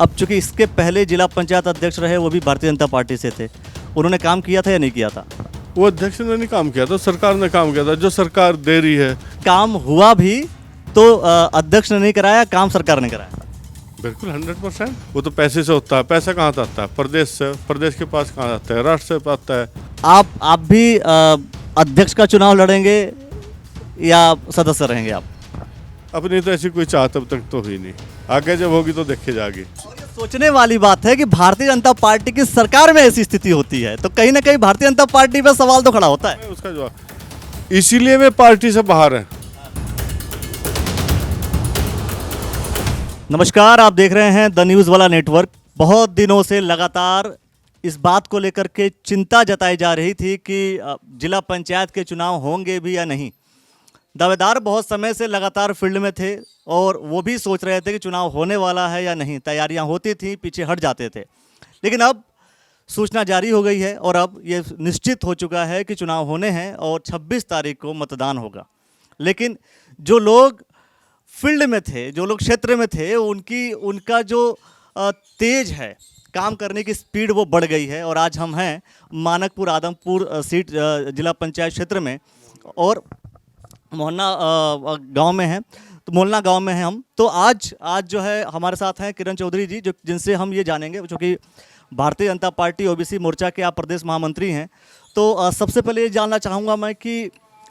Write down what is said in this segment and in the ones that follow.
अब चूंकि इसके पहले जिला पंचायत अध्यक्ष रहे वो भी भारतीय जनता पार्टी से थे, उन्होंने काम किया था या नहीं किया था? वो अध्यक्ष ने नहीं काम किया था, सरकार ने काम किया था। जो सरकार दे रही है, काम हुआ भी तो अध्यक्ष ने नहीं कराया, काम सरकार ने कराया। बिल्कुल 100%। वो तो पैसे से होता है। पैसा कहाँ से आता है? प्रदेश से। प्रदेश के पास कहाँ आता है? राष्ट्र से आता है। आप भी अध्यक्ष का चुनाव लड़ेंगे या सदस्य रहेंगे आप? अपनी तो ऐसी कोई चाहत अब तक तो हुई नहीं, आगे जब होगी तो देखे जाएगी। और ये सोचने वाली बात है कि भारतीय जनता पार्टी की सरकार में ऐसी स्थिति होती है, तो कहीं ना कहीं भारतीय जनता पार्टी पर सवाल तो खड़ा होता है। उसका जवाब, इसीलिए मैं पार्टी से बाहर है। नमस्कार, आप देख रहे हैं द न्यूज़ वाला नेटवर्क। बहुत दिनों से लगातार इस बात को लेकर के चिंता जताई जा रही थी कि जिला पंचायत के चुनाव होंगे भी या नहीं। दावेदार बहुत समय से लगातार फील्ड में थे और वो भी सोच रहे थे कि चुनाव होने वाला है या नहीं। तैयारियां होती थी, पीछे हट जाते थे, लेकिन अब सूचना जारी हो गई है और अब ये निश्चित हो चुका है कि चुनाव होने हैं और 26 तारीख को मतदान होगा। लेकिन जो लोग फील्ड में थे, जो लोग क्षेत्र में थे, उनका जो तेज है, काम करने की स्पीड वो बढ़ गई है। और आज हम हैं मानकपुर आदमपुर सीट जिला पंचायत क्षेत्र में और मोहन्ना गांव में हैं, तो मोहल्ला गांव में हैं हम। तो आज जो है हमारे साथ हैं किरण चौधरी जी, जो जिनसे हम ये जानेंगे, जो कि भारतीय जनता पार्टी ओबीसी मोर्चा के आप प्रदेश महामंत्री हैं। तो सबसे पहले ये जानना चाहूँगा मैं कि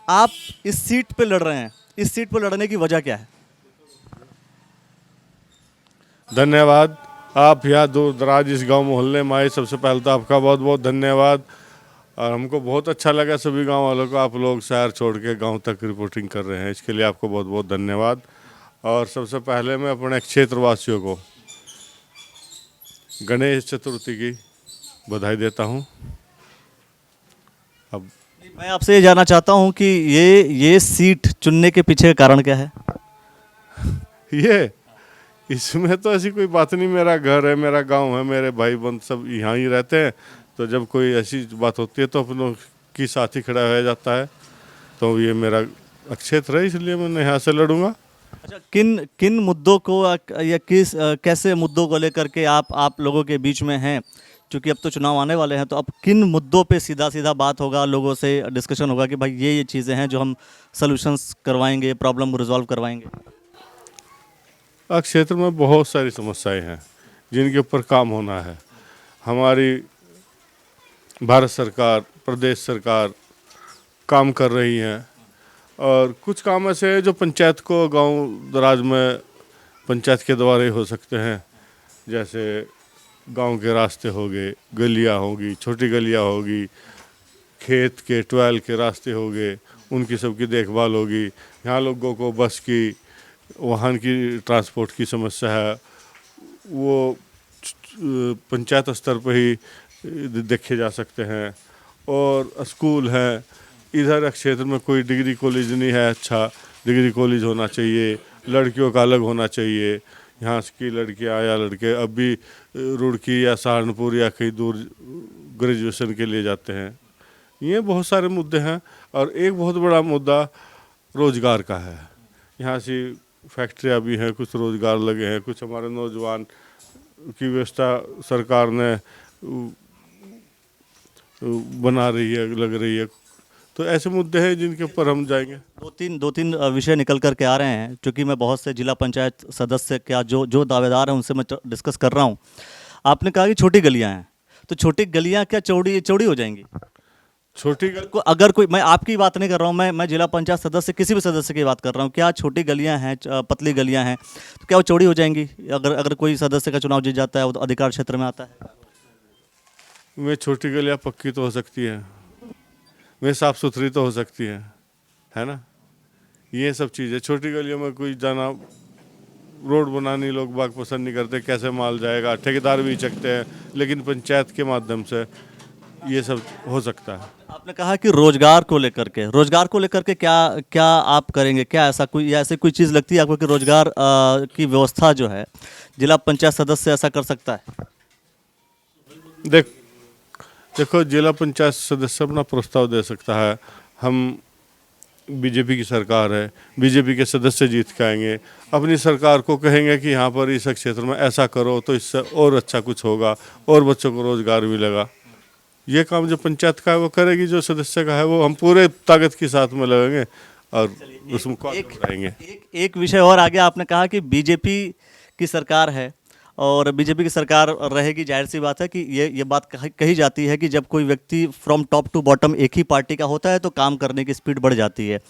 आप इस सीट पे लड़ रहे हैं, इस सीट पर लड़ने की वजह क्या है? धन्यवाद। आप यहाँ दूर दराज इस गांव मोहल्ले में आए, सबसे पहले तो आपका बहुत बहुत धन्यवाद। और हमको बहुत अच्छा लगा सभी गांव वालों को, आप लोग शहर छोड़ के गांव तक रिपोर्टिंग कर रहे हैं, इसके लिए आपको बहुत बहुत धन्यवाद। और सबसे पहले मैं अपने क्षेत्रवासियों को गणेश चतुर्थी की बधाई देता हूं। अब मैं आपसे ये जानना चाहता हूँ कि ये सीट चुनने के पीछे का कारण क्या है? इसमें तो ऐसी कोई बात नहीं। मेरा घर है, मेरा गांव है, मेरे भाई बंद सब यहाँ ही रहते हैं। तो जब कोई ऐसी बात होती है तो अपनों की साथ ही खड़ा हो जाता है। तो ये मेरा क्षेत्र है, इसलिए मैं यहाँ से लड़ूंगा। अच्छा, किन मुद्दों को या कैसे मुद्दों को लेकर के आप लोगों के बीच में हैं? क्योंकि अब तो चुनाव आने वाले हैं, तो अब किन मुद्दों पे सीधा बात होगा, लोगों से डिस्कशन होगा कि भाई ये चीज़ें हैं जो हम सॉल्यूशंस करवाएंगे, प्रॉब्लम रिजॉल्व करवाएंगे? क्षेत्र में बहुत सारी समस्याएं हैं जिनके ऊपर काम होना है। हमारी भारत सरकार, प्रदेश सरकार काम कर रही है और कुछ काम ऐसे हैं जो पंचायत को गांव दराज में पंचायत के द्वारा ही हो सकते हैं। जैसे गांव के रास्ते हो गए, गलियां होगी, छोटी गलियां होगी, खेत के ट्वेल के रास्ते हो गए, उनकी सबकी देखभाल होगी। यहाँ लोगों को बस की, वाहन की, ट्रांसपोर्ट की समस्या है, वो पंचायत स्तर पर ही देखे जा सकते हैं। और स्कूल हैं, इधर क्षेत्र में कोई डिग्री कॉलेज नहीं है, अच्छा डिग्री कॉलेज होना चाहिए, लड़कियों का अलग होना चाहिए। यहाँ की लड़कियाँ या लड़के अब भी रुड़की या सहारनपुर या कहीं दूर ग्रेजुएशन के लिए जाते हैं। ये बहुत सारे मुद्दे हैं और एक बहुत बड़ा मुद्दा रोजगार का है। यहाँ से फैक्ट्रियाँ भी हैं, कुछ रोजगार लगे हैं, कुछ हमारे नौजवान की व्यवस्था सरकार ने बना रही है, लग रही है। तो ऐसे मुद्दे हैं जिनके ऊपर हम जाएंगे। दो तीन विषय निकल करके आ रहे हैं, क्योंकि मैं बहुत से जिला पंचायत सदस्य क्या जो दावेदार हैं उनसे मैं डिस्कस कर रहा हूँ। आपने कहा कि छोटी गलियाँ हैं, तो छोटी गलियाँ क्या चौड़ी हो जाएंगी? छोटी गली अगर कोई, मैं आपकी बात नहीं कर रहा हूँ, मैं जिला पंचायत सदस्य, किसी भी सदस्य की बात कर रहा हूँ। क्या छोटी गलियाँ हैं, पतली गलियाँ हैं, तो क्या वो चौड़ी हो जाएंगी अगर कोई सदस्य का चुनाव जीत जाता है, वो अधिकार क्षेत्र में आता है? वे छोटी गलियाँ पक्की तो हो सकती है, वे साफ़ सुथरी तो हो सकती है ना। ये सब चीज़ें, छोटी गलियों में कोई जाना, रोड बनानी लोग बाग पसंद नहीं करते, कैसे माल जाएगा, ठेकेदार भी चकते हैं, लेकिन पंचायत के माध्यम से ये सब हो सकता है। आपने कहा कि रोजगार को लेकर के क्या आप करेंगे? क्या ऐसी कोई चीज़ लगती है आपको कि रोजगार की व्यवस्था जो है जिला पंचायत सदस्य ऐसा कर सकता है? देखो, जिला पंचायत सदस्य अपना प्रस्ताव दे सकता है। हम बीजेपी की सरकार है, बीजेपी के सदस्य जीत के आएंगे, अपनी सरकार को कहेंगे कि यहाँ पर इस क्षेत्र में ऐसा करो तो इससे और अच्छा कुछ होगा और बच्चों को रोजगार मिलेगा। ये काम जो पंचायत का है वो करेगी, जो सदस्य का है वो हम पूरे ताकत के साथ में लगेंगे और उसको आगे बढ़ाएंगे। एक विषय और आगे आपने कहा कि बीजेपी की सरकार है और बीजेपी की सरकार रहेगी, जाहिर सी बात है कि ये बात कही जाती है कि जब कोई व्यक्ति फ्रॉम टॉप टू बॉटम एक ही पार्टी का होता है तो काम करने की स्पीड बढ़ जाती है।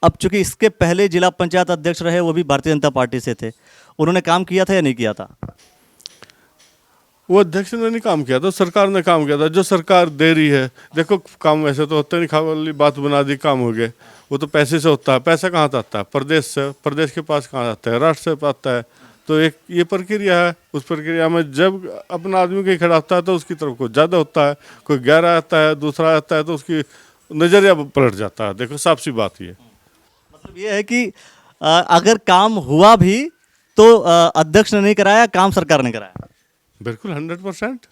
अब चूंकि इसके पहले जिला पंचायत अध्यक्ष रहे वो भी भारतीय जनता पार्टी से थे, उन्होंने काम किया था या नहीं किया था? वो अध्यक्ष ने नहीं काम किया था, सरकार ने काम किया था। जो सरकार दे रही है, देखो काम वैसे तो होता नहीं, खाली बात बना दी काम हो गए, वो तो पैसे से होता है। पैसा कहाँ से आता है? प्रदेश से। प्रदेश के पास कहाँ आता है? राष्ट्र से आता है। तो एक ये प्रक्रिया है, उस प्रक्रिया में जब अपना आदमी कहीं खड़ा होता है तो उसकी तरफ को ज़्यादा होता है, कोई 11 आता है, दूसरा आता है तो उसकी नज़रिया पलट जाता है। देखो साफ सी बात ये। मतलब ये है कि अगर काम हुआ भी तो अध्यक्ष ने नहीं कराया, काम सरकार ने कराया। बिल्कुल 100%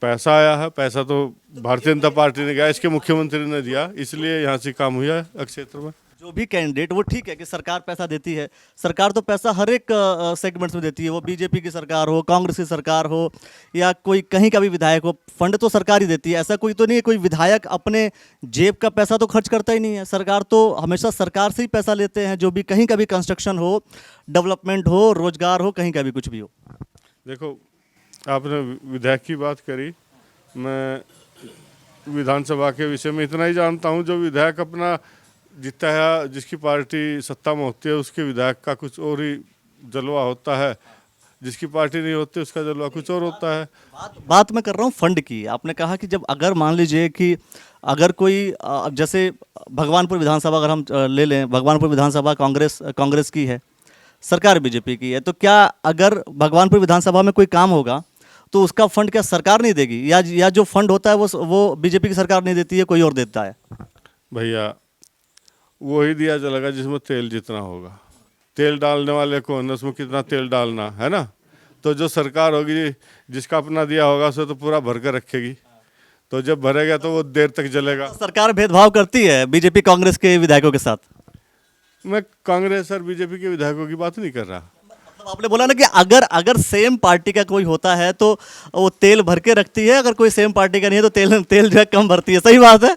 पैसा आया है। पैसा तो भारतीय जनता पार्टी ने दिया, इसके मुख्यमंत्री ने दिया, इसलिए यहाँ से काम हुआ है क्षेत्र में। जो भी कैंडिडेट, वो ठीक है कि सरकार पैसा देती है, सरकार तो पैसा हर एक सेगमेंट्स में देती है, वो बीजेपी की सरकार हो, कांग्रेस की सरकार हो या कोई कहीं का भी विधायक हो, फंड तो सरकार ही देती है। ऐसा कोई तो नहीं है कोई विधायक अपने जेब का पैसा तो खर्च करता ही नहीं है। सरकार तो हमेशा सरकार से ही पैसा लेते हैं, जो भी कहीं का भी कंस्ट्रक्शन हो, डेवलपमेंट हो, रोजगार हो, कहीं का भी कुछ भी हो। देखो आपने विधायक की बात करी, मैं विधानसभा के विषय में इतना ही जानता हूँ, जो विधायक अपना जीतता है, जिसकी पार्टी सत्ता में होती है, उसके विधायक का कुछ और ही जलवा होता है, जिसकी पार्टी नहीं होती उसका जलवा कुछ और होता है। बात मैं कर रहा हूँ फंड की। आपने कहा कि जब अगर मान लीजिए कि अगर कोई जैसे भगवानपुर विधानसभा अगर हम ले लें, भगवानपुर विधानसभा कांग्रेस की है, सरकार बीजेपी की है, तो क्या अगर भगवानपुर विधानसभा में कोई काम होगा तो उसका फंड क्या सरकार नहीं देगी, या जो फंड होता है वो बीजेपी की सरकार नहीं देती है, कोई और देता है? भैया वही दिया चलेगा जिसमें तेल जितना होगा। तेल डालने वाले को न उसमें कितना तेल डालना है ना, तो जो सरकार होगी जिसका अपना दिया होगा उसे तो पूरा भर कर रखेगी, तो जब भरेगा तो वो देर तक जलेगा। सरकार भेदभाव करती है बीजेपी कांग्रेस के विधायकों के साथ? मैं कांग्रेस और बीजेपी के विधायकों की बात नहीं कर रहा। मतलब आपने बोला ना कि अगर सेम पार्टी का कोई होता है तो वो तेल भर के रखती है, अगर कोई सेम पार्टी का नहीं है तो तेल जो है कम भरती है। सही बात है।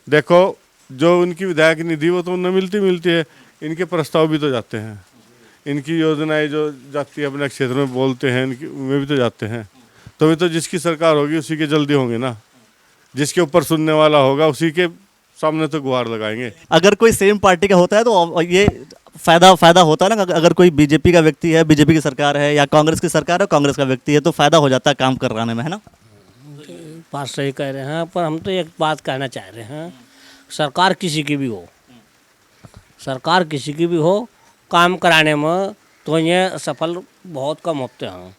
देखो जो उनकी विधायक निधि वो तो उन्हें मिलती है, इनके प्रस्ताव भी तो जाते हैं, इनकी योजनाएं जो जाती है अपने क्षेत्र में बोलते हैं, इनकी उनमें भी तो जाते हैं। तो भी तो जिसकी सरकार होगी उसी के जल्दी होंगे ना, जिसके ऊपर सुनने वाला होगा उसी के सामने तो गुहार लगाएंगे। अगर कोई सेम पार्टी का होता है तो ये फायदा होता है ना, अगर कोई बीजेपी का व्यक्ति है, बीजेपी की सरकार है, या कांग्रेस की सरकार है, कांग्रेस का व्यक्ति है, तो फायदा हो जाता है काम कराने में, है ना? बात सही कह रहे हैं, पर हम तो एक बात कहना चाह रहे हैं, सरकार किसी की भी हो, सरकार किसी की भी हो, काम कराने में तो ये सफल बहुत कम होते हैं।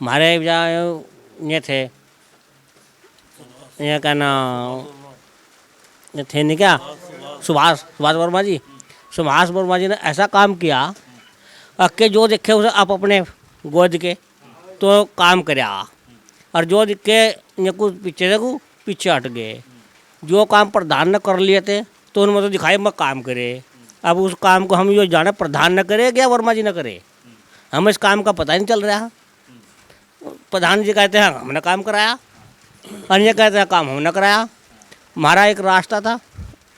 हमारे ये थे, ये कहना ये थे नहीं क्या, सुभाष वर्मा जी। सुभाष वर्मा जी ने ऐसा काम किया कि जो देखे उसे आप अपने गोद के तो काम कराया, और जो दिखे ये कुछ पीछे देखो पीछे हट गए। जो काम प्रधान ने कर लिए थे तो उनमें तो दिखाई मैं काम करे। अब उस काम को हम ये जाने प्रधान न करे या वर्मा जी न करे, हमें इस काम का पता ही नहीं चल रहा। प्रधान जी कहते हैं हमने काम कराया, अन्य कहते हैं काम हमने कराया। हमारा एक रास्ता था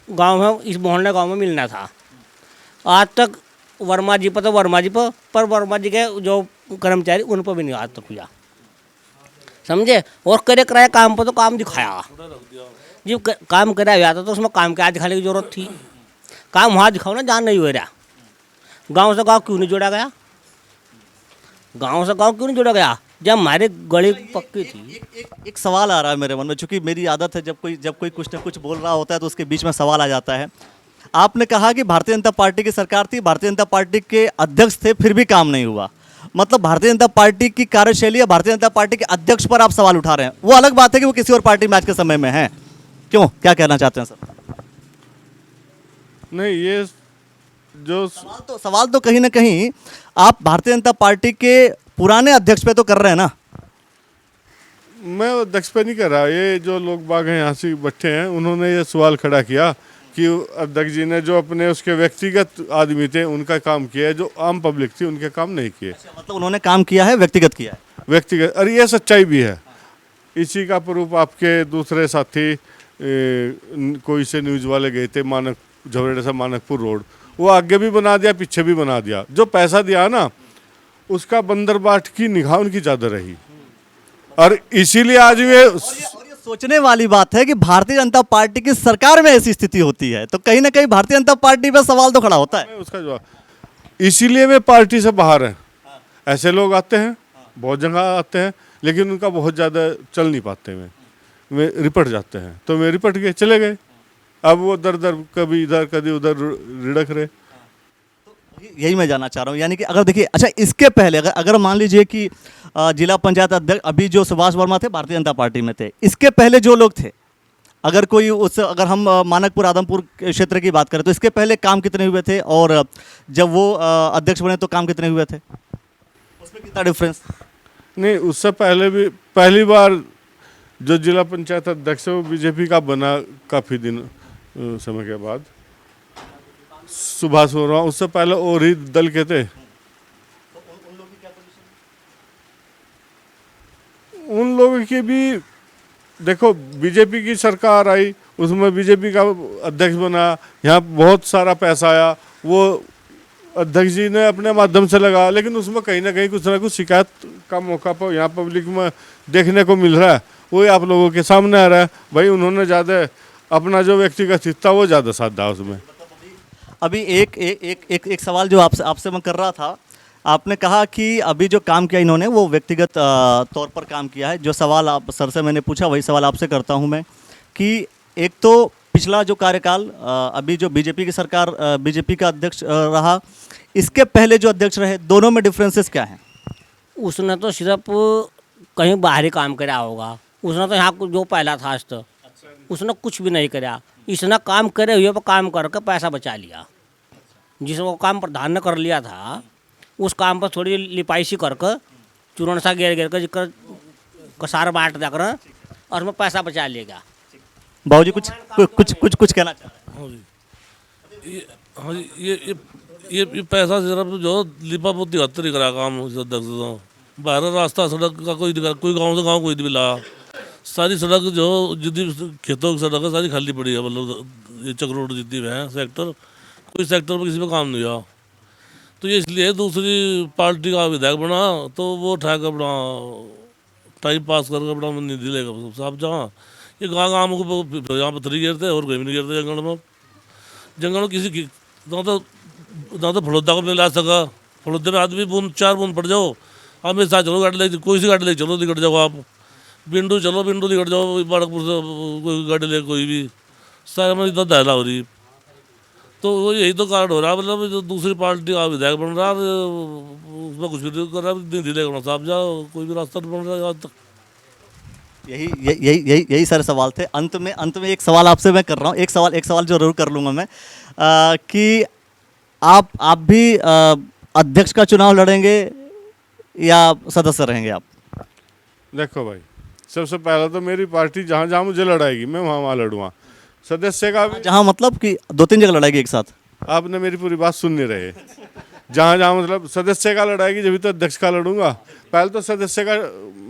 गांव में, इस मोहल्ले गांव में मिलना था, आज तक वर्मा जी पर तो वर्मा जी पर वर्मा जी के जो कर्मचारी उन पर भी नहीं आज तक हुआ, समझे। और करे कराया काम पर तो काम दिखाया, जब काम कराया हुआ था तो उसमें काम क्या दिखाने की जरूरत थी? काम वहाँ दिखाओ ना, जहाँ नहीं हो रहा। गांव से गांव क्यों नहीं जोड़ा गया? गांव से गांव क्यों नहीं जोड़ा गया जब हमारी गली पक्की थी? एक सवाल आ रहा है मेरे मन में, चूंकि मेरी आदत है जब कोई कुछ ना कुछ बोल रहा होता है तो उसके बीच में सवाल आ जाता है। आपने कहा कि भारतीय जनता पार्टी की सरकार थी, भारतीय जनता पार्टी के अध्यक्ष थे, फिर भी काम नहीं हुआ। मतलब भारतीय जनता पार्टी की कार्यशैली या भारतीय जनता पार्टी के अध्यक्ष पर आप सवाल उठा रहे हैं। वो अलग बात है कि वो किसी और पार्टी में आज के समय में है। क्यों, क्या कहना चाहते हैं सर? नहीं, ये जो सवाल तो कहीं ना कहीं आप भारतीय जनता पार्टी के पुराने अध्यक्ष पे तो कर रहे हैं ना। मैं अध्यक्ष पे नहीं कर रहा, ये जो लोग बाग हैं यहाँ से बैठे हैं उन्होंने ये सवाल खड़ा किया कि अध्यक्ष जी ने जो अपने उसके व्यक्तिगत आदमी थे उनका काम किया है, जो आम पब्लिक थी उनके काम नहीं किए। मतलब उन्होंने काम किया है, व्यक्तिगत किया है। व्यक्तिगत, अरे ये सच्चाई भी है। इसी का प्रूफ आपके दूसरे साथी कोई से न्यूज़ वाले गए थे मानक झवरेड़ा से मानकपुर रोड, वो आगे भी बना दिया पीछे भी बना दिया। जो पैसा दिया ना उसका बंदरबाट की निगाह उनकी ज़्यादा रही, और इसीलिए आज वे और ये सोचने वाली बात है कि भारतीय जनता पार्टी की सरकार में ऐसी स्थिति होती है, तो कहीं ना कहीं भारतीय जनता पार्टी पे सवाल तो खड़ा होता है। उसका जवाब, इसीलिए वे पार्टी से बाहर हैं। ऐसे लोग आते हैं, बहुत जगह आते हैं, लेकिन उनका बहुत ज़्यादा चल नहीं पाते। वे रिपट जाते हैं, तो वे रिपट गए, चले गए। अब वो दर दर कभी इधर कभी उधर रिड़क रहे। यही मैं जानना चाह रहा हूँ, यानी कि अगर देखिए, अच्छा इसके पहले अगर मान लीजिए कि जिला पंचायत अध्यक्ष अभी जो सुभाष वर्मा थे भारतीय जनता पार्टी में थे, इसके पहले जो लोग थे, अगर कोई उस अगर हम मानकपुर आदमपुर क्षेत्र की बात करें तो इसके पहले काम कितने हुए थे, और जब वो अध्यक्ष बने तो काम कितने हुए थे, उसमें कितना डिफरेंस? नहीं, उससे पहले भी पहली बार जो जिला पंचायत अध्यक्ष है वो बीजेपी का बना काफ़ी दिन समय के बाद, सुभाष वर्मा। उससे पहले और ही दल के थे। उन लोगों की भी देखो, बीजेपी की सरकार आई, उसमें बीजेपी का अध्यक्ष बना, यहाँ बहुत सारा पैसा आया, वो अध्यक्ष जी ने अपने माध्यम से लगा, लेकिन उसमें कहीं ना कहीं कुछ ना कुछ शिकायत का मौका पर यहाँ पब्लिक में देखने को मिल रहा है। वही आप लोगों के सामने आ रहा है। भाई उन्होंने ज़्यादा अपना जो व्यक्तिगत हिस्सा वो ज़्यादा साथ था उसमें। अभी एक सवाल जो आपसे मैं कर रहा था, आपने कहा कि अभी जो काम किया इन्होंने वो व्यक्तिगत तौर पर काम किया है। जो सवाल आप सर से मैंने पूछा वही सवाल आपसे करता हूं मैं, कि एक तो पिछला जो कार्यकाल अभी जो बीजेपी की सरकार बीजेपी का अध्यक्ष रहा, इसके पहले जो अध्यक्ष रहे, दोनों में डिफरेंसेस क्या हैं? उसने तो सिर्फ कहीं बाहरी काम करा होगा, उसने तो यहाँ जो पहला था आज तक उसने कुछ भी नहीं करा। इसने काम करे हुए पर काम करके पैसा बचा लिया। जिस वो काम प्रधान ने कर लिया था उस काम पर थोड़ी लिपाइशी करके चूरण सा गिर कर कसार बांट देकर और उसमें पैसा बचा लेगा। बाबूजी कुछ कहना चाह रहे हैं? हाँ जी, ये पैसा सिर्फ जो लिपा पोती हत्तर ही करा काम अध्यक्ष। बाहर रास्ता सड़क का कोई गांव से गांव कोई नहीं मिला। सारी सड़क जो जितनी खेतों की सड़क है सारी खाली पड़ी है, मतलब ये चक रोड जितनी है सेक्टर, कोई सेक्टर में किसी में काम नहीं हुआ। तो ये इसलिए दूसरी पार्टी का विधायक बना तो वो उठाकर अपना टाइम पास करके अपना निधि लेगा साहब। जहाँ ये गाँव को यहाँ पत्थरी गिरते और कहीं नहीं गिरते जंगल में किसी ना तो फड़ौदा को नहीं ला सका। फड़ौदे में आदमी बूंद 4 बूंद पड़ जाओ, आप मेरे साथ चलो, गाड़ी ले कोई सी गाड़ी ले चलो, निकट जाओ आप। बिंडू चलो, बिंडू निकट जाओ, बाड़कपुर से कोई गाड़ी ले, कोई भी सारे में इतना दहला हो रही। तो यही तो कारण हो रहा है, मतलब जो दूसरी पार्टी का विधायक बन रहा है उसमें कुछ भी नहीं कर रहा है, निधि लेकर साहब जाओ, कोई भी रास्ता नहीं बन रहा है आज तक। यही सारे सवाल थे। अंत में एक सवाल आपसे मैं कर रहा हूँ, एक सवाल जरूर कर लूँगा मैं, कि आप भी अध्यक्ष का चुनाव लड़ेंगे या सदस्य रहेंगे आप? देखो भाई, सबसे पहला तो मेरी पार्टी जहाँ जहाँ मुझे लड़ाएगी मैं वहाँ लड़ूंगा। सदस्य का भी जहाँ मतलब कि 2-3 जगह लड़ाएगी एक साथ? आपने मेरी पूरी बात सुन नहीं रहे। जहाँ जहाँ मतलब सदस्य का लड़ाएगी जब तो अध्यक्ष का लड़ूंगा। पहले तो सदस्य का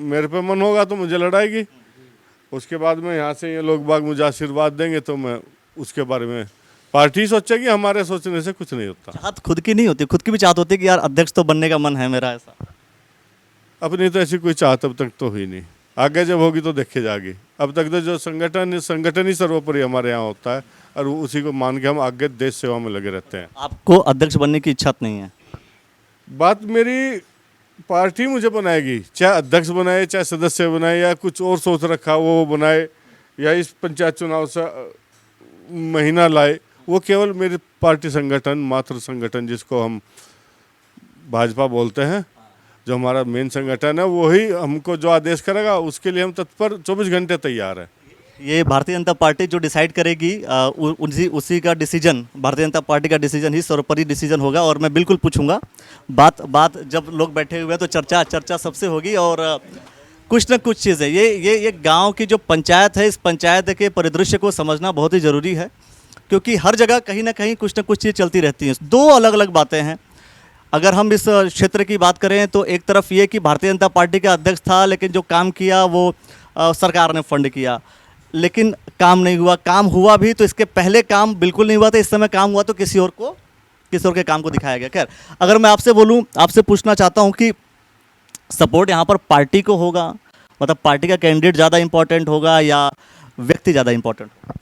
मेरे पे मन होगा तो मुझे लड़ाएगी, उसके बाद में यहाँ से ये लोग बाग मुझे आशीर्वाद देंगे तो मैं उसके बारे में पार्टी सोचेगी। हमारे सोचने से कुछ नहीं होता। चाहत खुद की नहीं होती, खुद की भी चाहत होती है कि यार अध्यक्ष तो बनने का मन है मेरा, ऐसा? अपनी तो ऐसी कोई चाहत अब तक तो हुई नहीं, आगे जब होगी तो देखे जाएगी। अब तक तो जो संगठन ही सर्वोपरि हमारे यहाँ होता है और उसी को मान के हम आगे देश सेवा में लगे रहते हैं। आपको अध्यक्ष बनने की इच्छा नहीं है? बात मेरी पार्टी मुझे बनाएगी, चाहे अध्यक्ष बनाए, चाहे सदस्य बनाए, या कुछ और सोच रखा वो बनाए, या इस पंचायत चुनाव से महीना लाए, वो केवल मेरी पार्टी संगठन, मातृ संगठन जिसको हम भाजपा बोलते हैं, जो हमारा मेन संगठन है, वही हमको जो आदेश करेगा उसके लिए हम तत्पर 24 घंटे तैयार है। ये भारतीय जनता पार्टी जो डिसाइड करेगी उसी का डिसीजन, भारतीय जनता पार्टी का डिसीजन ही सर्वोपरि डिसीजन होगा। और मैं बिल्कुल पूछूंगा, बात जब लोग बैठे हुए हैं तो चर्चा सबसे होगी, और कुछ न कुछ चीज़ है। ये गांव की जो पंचायत है, इस पंचायत के परिदृश्य को समझना बहुत ही ज़रूरी है। क्योंकि हर जगह कहीं ना कहीं कुछ ना कुछ चीज़ चलती रहती हैं। दो अलग अलग बातें हैं। अगर हम इस क्षेत्र की बात करें तो एक तरफ ये कि भारतीय जनता पार्टी का अध्यक्ष था, लेकिन जो काम किया वो सरकार ने फंड किया, लेकिन काम नहीं हुआ। काम हुआ भी तो इसके पहले काम बिल्कुल नहीं हुआ था, इस समय काम हुआ तो किसी और के काम को दिखाया गया। खैर, अगर मैं आपसे बोलूं, आपसे पूछना चाहता हूं कि सपोर्ट यहाँ पर पार्टी को होगा, मतलब पार्टी का कैंडिडेट ज़्यादा इंपॉर्टेंट होगा या व्यक्ति ज़्यादा इंपॉर्टेंट होगा?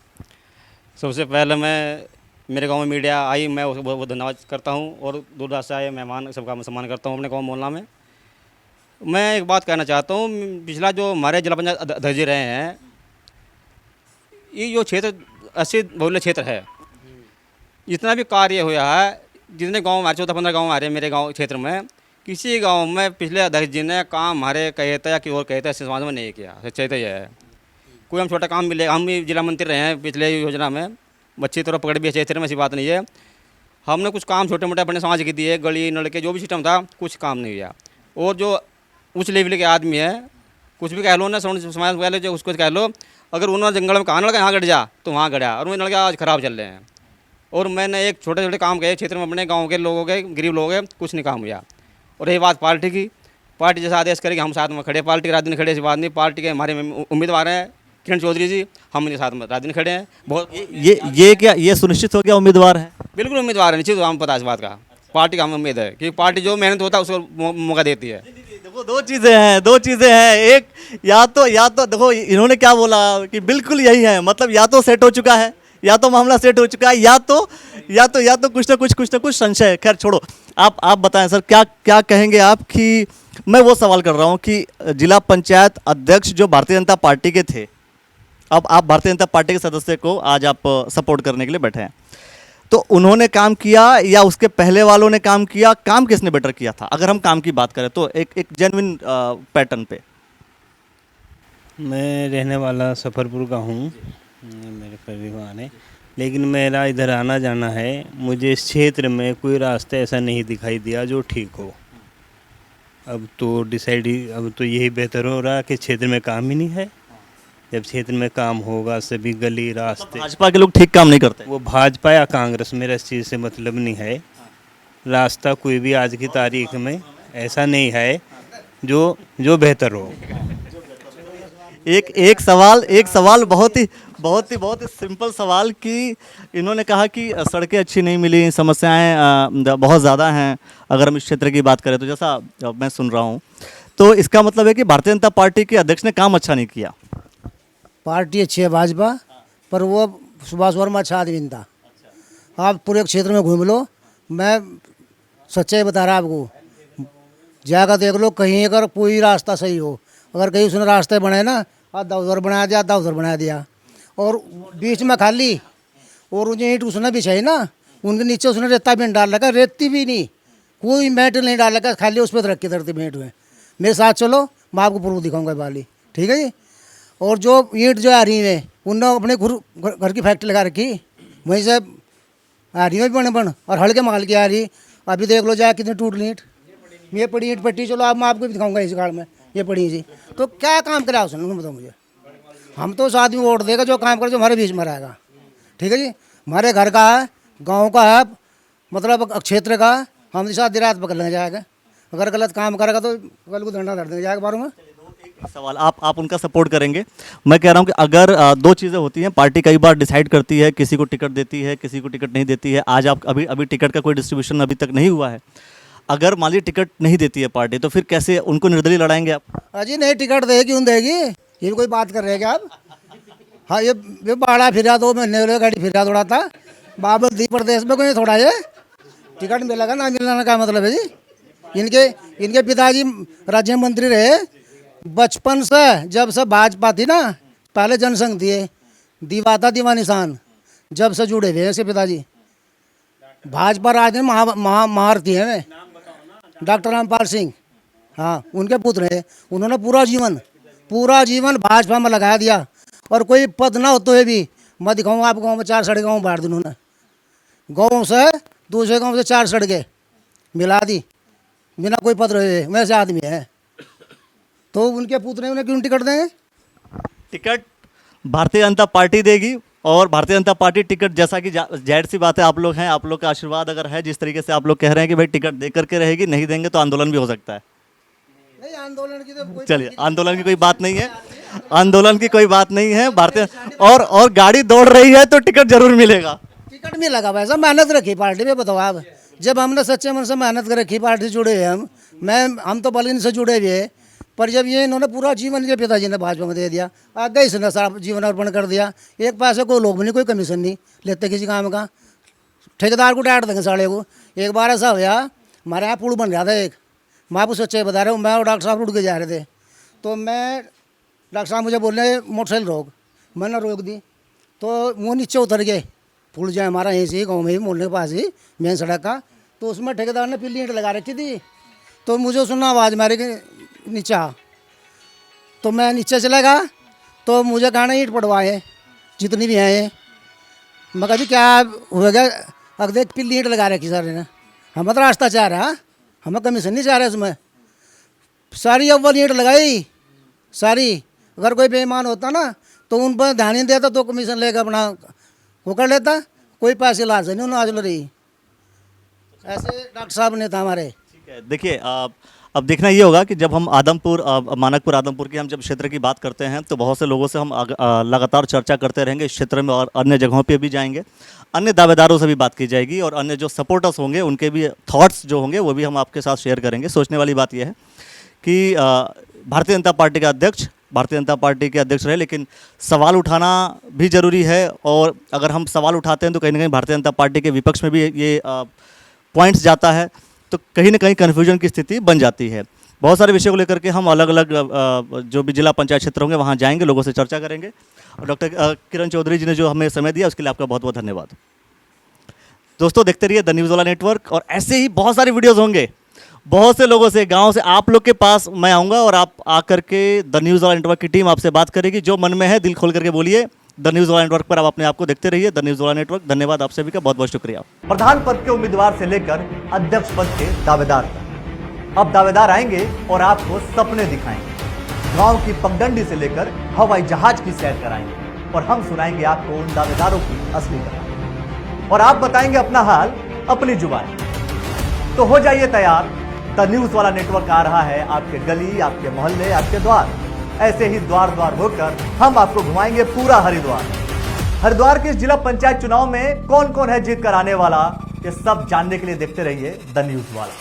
सबसे पहले मैं मेरे गांव में मीडिया आई, मैं उसको बहुत बहुत धन्यवाद करता हूं, और दूर दराज से आए मेहमान सबका मैं सम्मान करता हूं अपने गांव मोहल्ला में। मैं एक बात कहना चाहता हूं, पिछला जो हमारे जिला पंचायत अध्यक्ष रहे हैं, ये जो क्षेत्र 80 बहुल्य क्षेत्र है, जितना भी कार्य हुआ है, जितने गाँव हमारे 14-15 गाँव आ रहे हैं मेरे गाँव क्षेत्र में, किसी गाँव में पिछले अध्यक्ष जी ने काम हमारे कहे थे या कि और कहे थे समाज में नहीं किया। सच्चाई तो यह है, कोई हम छोटा काम मिले, हम भी जिला मंत्री रहे हैं पिछले योजना में, बच्ची तरफ पकड़ भी है क्षेत्र में, ऐसी बात नहीं है। हमने कुछ काम छोटे मोटे अपने समाज के दिए, गली नलके जो भी सिस्टम था, कुछ काम नहीं हुआ। और जो उच्च लेवल के आदमी है, कुछ भी कह लो ना, समाज वाले जो उसको कह लो, अगर उन्होंने जंगल में कहा नलका यहाँ गड़ जा तो वहाँ गड़ा, और वो नलका आज ख़राब चल रहे हैं। और मैंने एक छोटे छोटे काम किए क्षेत्र में अपने गाँव के लोगों के, गरीब लोगों के, कुछ नहीं काम हुआ। और रही बात पार्टी की, पार्टी जैसा आदेश करेगी हम साथ में खड़े, पार्टी के रात दिन खड़े, ऐसी बात नहीं। पार्टी के हमारे उम्मीदवार हैं किरण चौधरी जी, हम इनके साथ में रात दिन खड़े हैं। बहुत ये क्या ये सुनिश्चित हो गया उम्मीदवार है? बिल्कुल उम्मीदवार है, निश्चित हम पता है इस बात का। पार्टी का हमें उम्मीद है कि पार्टी जो मेहनत होता है उसको मौका देती है। देखो, दो चीज़ें हैं। एक, या तो देखो इन्होंने क्या बोला कि बिल्कुल यही है, मतलब या तो सेट हो चुका है, या तो मामला सेट हो चुका है, या तो कुछ ना कुछ संशय है। खैर छोड़ो, आप बताएं सर, क्या कहेंगे आप कि मैं वो सवाल कर रहा हूँ कि जिला पंचायत अध्यक्ष जो भारतीय जनता पार्टी के थे, अब आप भारतीय जनता पार्टी के सदस्य को आज आप सपोर्ट करने के लिए बैठे हैं, तो उन्होंने काम किया या उसके पहले वालों ने काम किया? काम किसने बेटर किया था अगर हम काम की बात करें तो, एक जेन्युइन पैटर्न पे? मैं रहने वाला सफ़रपुर का हूँ, मेरे परिवार है, लेकिन मेरा इधर आना जाना है। मुझे इस क्षेत्र में कोई रास्ता ऐसा नहीं दिखाई दिया जो ठीक हो। अब तो यही बेहतर हो रहा कि क्षेत्र में काम ही नहीं है। जब क्षेत्र में काम होगा, सभी गली रास्ते, भाजपा के लोग ठीक काम नहीं करते? वो भाजपा या कांग्रेस, मेरा इस चीज़ से मतलब नहीं है। रास्ता कोई भी आज की तारीख में ऐसा नहीं है जो बेहतर हो। एक सवाल बहुत ही सिंपल सवाल कि इन्होंने कहा कि सड़कें अच्छी नहीं मिली, समस्याएं बहुत ज़्यादा हैं अगर हम इस क्षेत्र की बात करें तो, जैसा मैं सुन रहा हूं, तो इसका मतलब है कि भारतीय जनता पार्टी के अध्यक्ष ने काम अच्छा नहीं किया। पार्टी अच्छी है भाजपा, पर वो सुभाष वर्मा अच्छा आदमी नहीं था। आप पूरे क्षेत्र में घूम लो, मैं सच्चाई बता रहा आपको, जाकर देख लो, कहीं अगर कोई रास्ता सही हो, अगर कहीं उसने रास्ते बनाए ना, आधा उधर बना दिया, आधा उधर बना दिया, और बीच में खाली, और जो ईंट उसने बिछाई ना, उनके नीचे उसने रेता भी नहीं डाल रखा, रेती भी नहीं, कोई मेटल नहीं डाल रखा, खाली उस पर रख के धरती मेट में। मेरे साथ चलो, मैं आपको प्रूफ दिखाऊंगा वाली, ठीक है जी। और जो ईंट जो आ रही है, उनने अपने घर की फैक्ट्री लगा रखी, वहीं से आ रही है बन, और हल्के माल की आ रही। अभी देख लो जाए कितनी टूट ली ईंट, ये पड़ी ईंट पट्टी, चलो अब मैं आपको भी दिखाऊंगा इस गाड़ में, ये पड़ी जी। तो क्या काम करा उसने, बताओ मुझे। हम तो उस आदमी वोट देगा जो काम करे, जो हमारे बीच में रहेगा, ठीक है जी। हमारे घर का है, गाँव का है, मतलब क्षेत्र का, हम इस आधी रात पकड़ लेंगे जाएगा। अगर गलत काम करेगा तो कल को धरना धर देंगे जाएगा बारू में। सवाल, आप उनका सपोर्ट करेंगे? मैं कह रहा हूं कि अगर दो चीज़ें होती हैं, पार्टी कई बार डिसाइड करती है, किसी को टिकट देती है, किसी को टिकट नहीं देती है। आज आप अभी टिकट का कोई डिस्ट्रीब्यूशन अभी तक नहीं हुआ है। अगर मान लीजिए टिकट नहीं देती है पार्टी, तो फिर कैसे उनको निर्दलीय लड़ाएंगे आप? अजी नहीं टिकट देगी, क्यों देगी, ये भी कोई बात कर रहे हैं क्या आप? हाँ, ये बाड़ा फिरा 2 महीने गाड़ी फिरा थोड़ा था, बाबल दी प्रदेश में कोई थोड़ा ये टिकट मिलेगा ना मिलने का मतलब है जी। इनके पिताजी राज्य मंत्री रहे, बचपन से जब से भाजपा थी ना, पहले जनसंघ थी, दीवा निशान, जब से जुड़े हुए इसके पिताजी। भाजपा राज में महारथी है डॉक्टर रामपाल सिंह, हाँ, उनके पुत्र हैं। उन्होंने पूरा जीवन भाजपा में लगा दिया, और कोई पद ना होते हुए भी, मैं दिखाऊँ आप, गाँव में 4 सड़कें गाँव बांट दी उन्होंने, गाँव से दूसरे गाँव से 4 सड़कें मिला दी, बिना कोई पद रहे, वैसे आदमी है। तो उनके पुत्र ने उन्हें क्यों टिकट देंगे? टिकट भारतीय जनता पार्टी देगी और भारतीय जनता पार्टी टिकट, जैसा कि जाहिर सी बात है आप लोग हैं, आप लोग का आशीर्वाद अगर है, जिस तरीके से आप लोग कह रहे हैं कि भाई टिकट दे करके रहेगी, नहीं देंगे तो आंदोलन भी हो सकता है। नहीं, आंदोलन की तो कोई चलिए, आंदोलन की कोई बात नहीं है, आंदोलन की कोई बात नहीं है। भारतीय और गाड़ी दौड़ रही है तो टिकट जरूर मिलेगा। टिकट में लगा वैसा मेहनत रखी पार्टी में, बताओ आप। जब हमने सच्चे मन से मेहनत कर रखी, पार्टी से जुड़े हैं हम तो बलिन से जुड़े हुए हैं, पर जब ये इन्होंने पूरा जीवन के पिताजी ने भाजपा में दे दिया, आगे इसने सारा जीवन अर्पण कर दिया। एक पैसे को लोग भी नहीं, कोई कमीशन नहीं लेते किसी काम का, ठेकेदार को डांट देंगे साले को। एक बार ऐसा हुआ, हमारे यहाँ पुल बन रहा था एक, मैं आपको सच्चाई बता रहा हूँ, मैं और डॉक्टर साहब उठ के जा रहे थे, तो मैं डॉक्टर साहब मुझे बोल रहे मोटरसाइकिल रोक, मैंने रोक दी, तो वो नीचे उतर गए। पुल जो है हमारा यहीं से गाँव में ही, मोहल्ले के पास ही मेन सड़क का, तो उसमें ठेकेदार ने पीली ईंट लगा रखी थी। तो मुझे सुना आवाज़ मारे कि नीचे आ, तो मैं नीचे चला गया, तो मुझे कहना ईंट पड़वाए जितनी भी हैं ये। मैं कहा जी क्या हो गया? अगर देख पीली ईंट लगा रखी सारे ने, हमें तो रास्ता चाह रहा, हमें कमीशन नहीं चाह रहा इसमें। सारी अव्वल ईंट लगाई सारी, अगर कोई बेईमान होता ना तो उन पर ध्यान नहीं देता तो कमीशन लेकर अपना वो कर लेता, कोई पैसे लाज नहीं उन्होंने आज लो रही। ऐसे डॉक्टर साहब ने था हमारे। ठीक है, देखिए अब देखना ये होगा कि जब हम आदमपुर, मानकपुर आदमपुर की हम जब क्षेत्र की बात करते हैं तो बहुत से लोगों से हम लगातार चर्चा करते रहेंगे इस क्षेत्र में, और अन्य जगहों पे भी जाएंगे, अन्य दावेदारों से भी बात की जाएगी, और अन्य जो सपोर्टर्स होंगे उनके भी थॉट्स जो होंगे वो भी हम आपके साथ शेयर करेंगे। सोचने वाली बात यह है कि भारतीय जनता पार्टी का अध्यक्ष भारतीय जनता पार्टी के अध्यक्ष रहे, लेकिन सवाल उठाना भी ज़रूरी है, और अगर हम सवाल उठाते हैं तो कहीं ना कहीं भारतीय जनता पार्टी के विपक्ष में भी ये पॉइंट्स जाता है, तो कहीं ना कहीं कन्फ्यूजन की स्थिति बन जाती है। बहुत सारे विषयों को लेकर के हम अलग अलग जो भी जिला पंचायत क्षेत्र होंगे वहाँ जाएंगे, लोगों से चर्चा करेंगे। और डॉक्टर किरण चौधरी जी ने जो हमें समय दिया उसके लिए आपका बहुत बहुत धन्यवाद। दोस्तों, देखते रहिए द न्यूज़ वाला नेटवर्क, और ऐसे ही बहुत सारे वीडियोज़ होंगे, बहुत से लोगों से, गांव से आप लोग के पास मैं आऊँगा, और आप आकर के द न्यूज़ वाला नेटवर्क की टीम आपसे बात करेगी। जो मन में है दिल खोल करके बोलिए। द न्यूज़ वाला नेटवर्क पर आप अपने आप को देखते रहिए। द न्यूज़ वाला नेटवर्क, धन्यवाद आप सभी का, बहुत बहुत शुक्रिया। प्रधान पद के उम्मीदवार से लेकर अध्यक्ष पद के दावेदार तक, अब दावेदार आएंगे और आपको सपने दिखाएंगे। गांव की पगडंडी से लेकर हवाई जहाज की सैर कराएंगे, और हम सुनाएंगे आपको उन दावेदारों की असली कहानी, और आप बताएंगे अपना हाल अपनी जुबानी। तो हो जाइए तैयार, द न्यूज़ वाला नेटवर्क आ रहा है आपके गली, आपके मोहल्ले, आपके द्वार। ऐसे ही द्वार द्वार होकर हम आपको घुमाएंगे पूरा हरिद्वार। हरिद्वार के जिला पंचायत चुनाव में कौन कौन है जीत कर आने वाला, ये सब जानने के लिए देखते रहिए द न्यूज़ वाला।